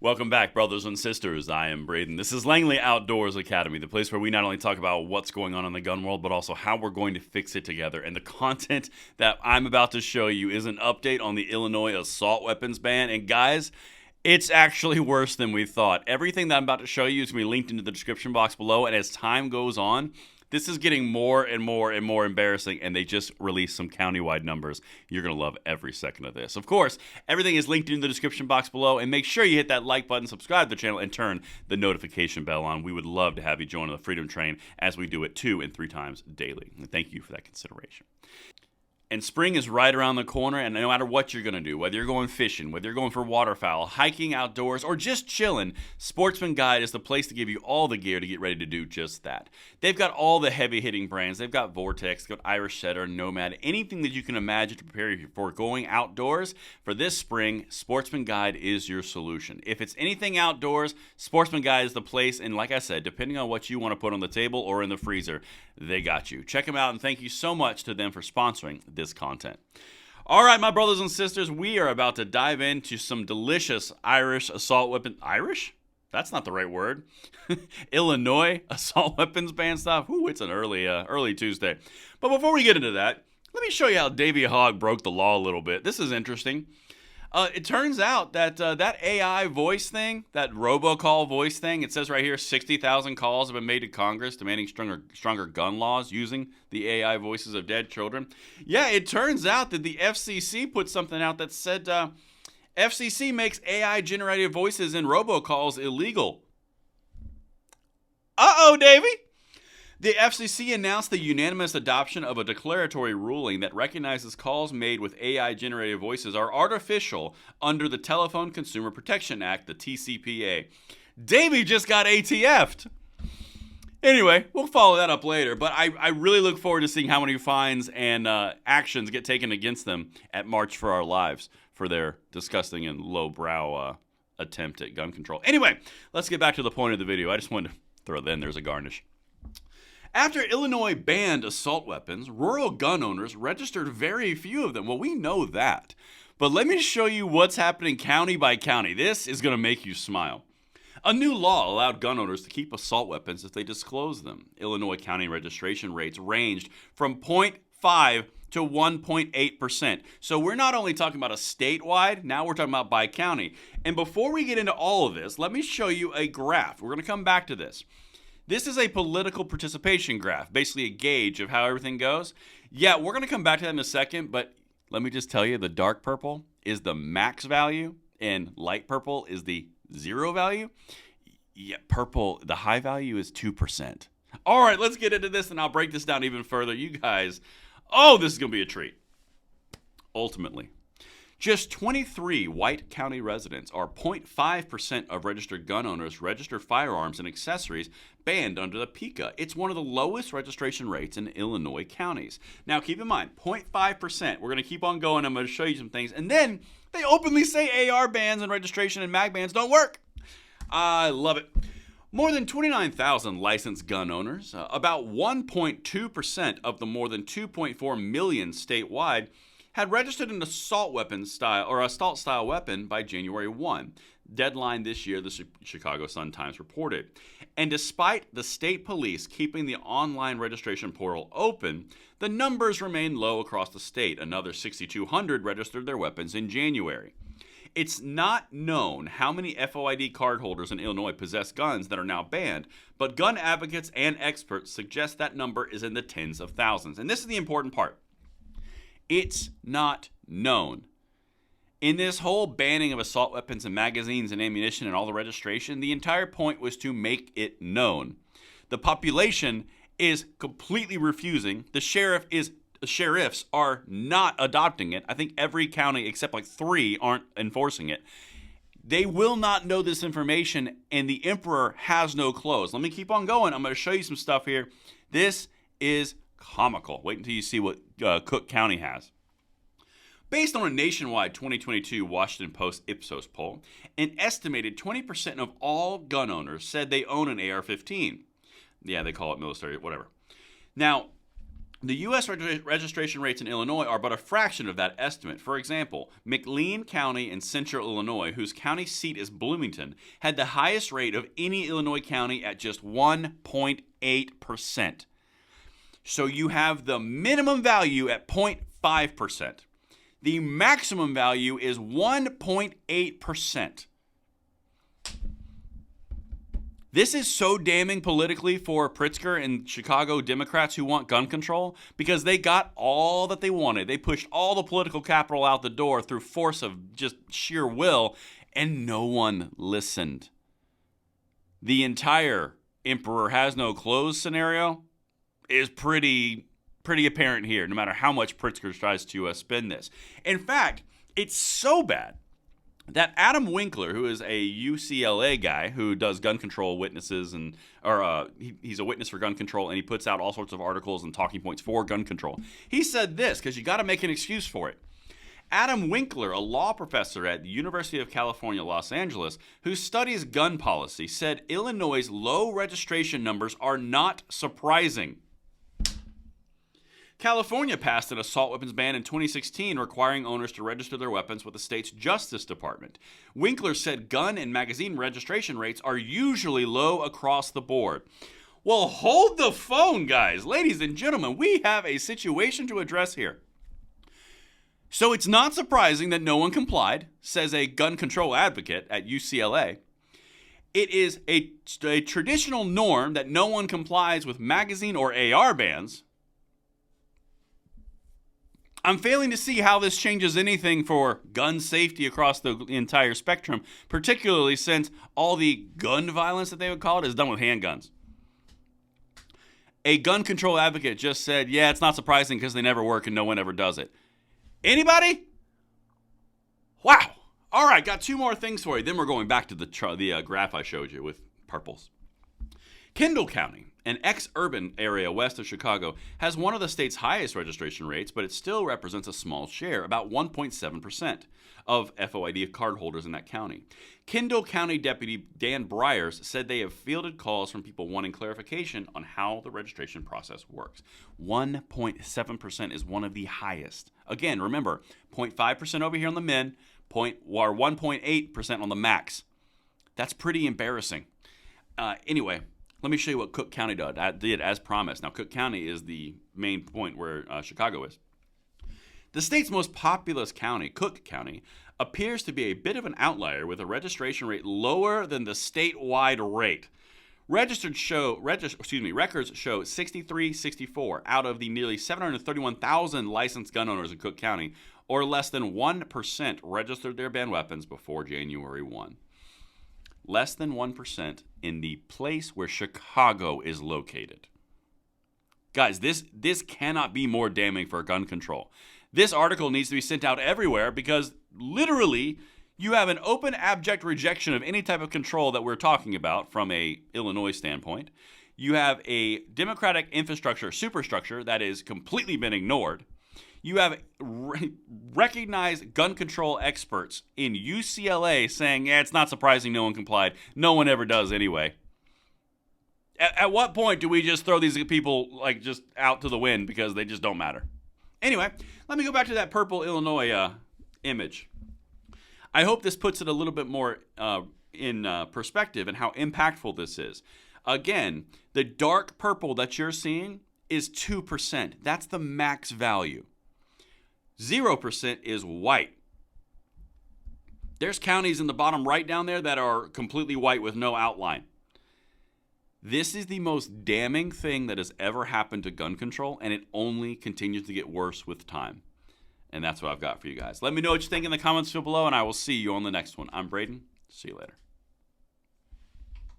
Welcome back, brothers and sisters. I am Braden. This is Langley Outdoors Academy, the place where we not only talk about what's going on in the gun world, but also how we're going to fix it together. And the content that I'm about to show you is an update on the Illinois assault weapons ban. And guys, it's actually worse than we thought. Everything that I'm about to show you is going to be linked into the description box below. And as time goes on, this is getting more and more and more embarrassing, and they just released some countywide numbers. You're going to love every second of this. Of course, everything is linked in the description box below, and make sure you hit that like button, subscribe to the channel, and turn the notification bell on. We would love to have you join the Freedom Train as we do it 2 and 3 times daily. And thank you for that consideration. And spring is right around the corner, and no matter what you're going to do, whether you're going fishing, whether you're going for waterfowl, hiking outdoors, or just chilling, Sportsman Guide is the place to give you all the gear to get ready to do just that. They've got all the heavy-hitting brands. They've got Vortex, they've got Irish Setter, Nomad, anything that you can imagine to prepare you for going outdoors. For this spring, Sportsman Guide is your solution. If it's anything outdoors, Sportsman Guide is the place, and like I said, depending on what you want to put on the table or in the freezer, they got you. Check them out, and thank you so much to them for sponsoring this content. All right, my brothers and sisters, we are about to dive into some delicious Irish assault weapon. Irish? That's not the right word. Illinois assault weapons ban stuff. Ooh, it's an early Tuesday. But before we get into that, let me show you how Davey Hogg broke the law a little bit. This is interesting. It turns out that that AI voice thing, that robocall voice thing, it says right here 60,000 calls have been made to Congress demanding stronger gun laws using the AI voices of dead children. Yeah, it turns out that the FCC put something out that said FCC makes AI-generated voices in robocalls illegal. Uh-oh, Davey! The FCC announced the unanimous adoption of a declaratory ruling that recognizes calls made with AI-generated voices are artificial under the Telephone Consumer Protection Act, the TCPA. Davey just got ATF'd. Anyway, we'll follow that up later, but I really look forward to seeing how many fines and actions get taken against them at March for Our Lives for their disgusting and lowbrow attempt at gun control. Anyway, let's get back to the point of the video. I just wanted to throw that in there as a garnish. After Illinois banned assault weapons, rural gun owners registered very few of them. Well, we know that. But let me show you what's happening county by county. This is going to make you smile. A new law allowed gun owners to keep assault weapons if they disclose them. Illinois county registration rates ranged from 0.5 to 1.8%. So we're not only talking about a statewide, now we're talking about by county. And before we get into all of this, let me show you a graph. We're going to come back to this. This is a political participation graph, basically a gauge of how everything goes. Yeah, we're going to come back to that in a second, but let me just tell you, the dark purple is the max value, and light purple is the zero value. Yeah, purple, the high value is 2%. All right, let's get into this, and I'll break this down even further. You guys, this is going to be a treat. Ultimately, just 23 White County residents, or 0.5% of registered gun owners, register firearms and accessories banned under the PICA. It's one of the lowest registration rates in Illinois counties. Now, keep in mind, 0.5%. We're going to keep on going. I'm going to show you some things. And then they openly say AR bans and registration and mag bans don't work. I love it. More than 29,000 licensed gun owners, about 1.2% of the more than 2.4 million statewide, had registered an assault weapon style or assault style weapon by January 1. Deadline this year, the Chicago Sun-Times reported. And despite the state police keeping the online registration portal open, the numbers remain low across the state. Another 6,200 registered their weapons in January. It's not known how many FOID cardholders in Illinois possess guns that are now banned, but gun advocates and experts suggest that number is in the tens of thousands. And this is the important part. It's not known. In this whole banning of assault weapons and magazines and ammunition and all the registration, the entire point was to make it known. The population is completely refusing. The sheriffs are not adopting it. I think every county except like 3 aren't enforcing it. They will not know this information, and the emperor has no clothes. Let me keep on going. I'm going to show you some stuff here. This is comical. Wait until you see what Cook County has. Based on a nationwide 2022 Washington Post Ipsos poll, an estimated 20% of all gun owners said they own an AR-15. Yeah, they call it military, whatever. Now, The U.S. registration rates in Illinois are but a fraction of that estimate. For example, McLean County in central Illinois, whose county seat is Bloomington, had the highest rate of any Illinois county at just 1.8%. So you have the minimum value at 0.5%. The maximum value is 1.8%. This is so damning politically for Pritzker and Chicago Democrats who want gun control because they got all that they wanted. They pushed all the political capital out the door through force of just sheer will, and no one listened. The entire emperor has no clothes scenario is pretty apparent here, no matter how much Pritzker tries to spin this. In fact, it's so bad that Adam Winkler, who is a UCLA guy who does gun control witnesses, he's a witness for gun control, and he puts out all sorts of articles and talking points for gun control. He said this, because you got to make an excuse for it. Adam Winkler, a law professor at the University of California, Los Angeles, who studies gun policy, said Illinois' low registration numbers are not surprising. California passed an assault weapons ban in 2016 requiring owners to register their weapons with the state's Justice Department. Winkler said gun and magazine registration rates are usually low across the board. Well, hold the phone, guys. Ladies and gentlemen, we have a situation to address here. So it's not surprising that no one complied, says a gun control advocate at UCLA. It is a traditional norm that no one complies with magazine or AR bans. I'm failing to see how this changes anything for gun safety across the entire spectrum, particularly since all the gun violence that they would call it is done with handguns. A gun control advocate just said, yeah, it's not surprising because they never work and no one ever does it. Anybody? Wow. All right, got two more things for you. Then we're going back to the graph I showed you with purples. Kendall County, an ex-urban area west of Chicago, has one of the state's highest registration rates, but it still represents a small share, about 1.7% of FOID cardholders in that county. Kendall County Deputy Dan Bryers said they have fielded calls from people wanting clarification on how the registration process works. 1.7% is one of the highest. Again, remember, 0.5% over here on the min, 1.8% on the max. That's pretty embarrassing. Anyway, let me show you what Cook County did as promised. Now, Cook County is the main point where Chicago is. The state's most populous county, Cook County, appears to be a bit of an outlier with a registration rate lower than the statewide rate. Records show 63-64 out of the nearly 731,000 licensed gun owners in Cook County, or less than 1% registered their banned weapons before January 1. Less than 1% in the place where Chicago is located. Guys, this cannot be more damning for gun control. This article needs to be sent out everywhere because literally you have an open, abject rejection of any type of control that we're talking about from a Illinois standpoint. You have a Democratic infrastructure, superstructure that is completely been ignored. You have recognized gun control experts in UCLA saying, yeah, it's not surprising no one complied. No one ever does anyway. At what point do we just throw these people just out to the wind because they just don't matter? Anyway, let me go back to that purple Illinois image. I hope this puts it a little bit more in perspective and how impactful this is. Again, the dark purple that you're seeing is 2%. That's the max value. 0% is white. There's counties in the bottom right down there that are completely white with no outline. This is the most damning thing that has ever happened to gun control, and it only continues to get worse with time. And that's what I've got for you guys. Let me know what you think in the comments below, and I will see you on the next one. I'm Braden. See you later.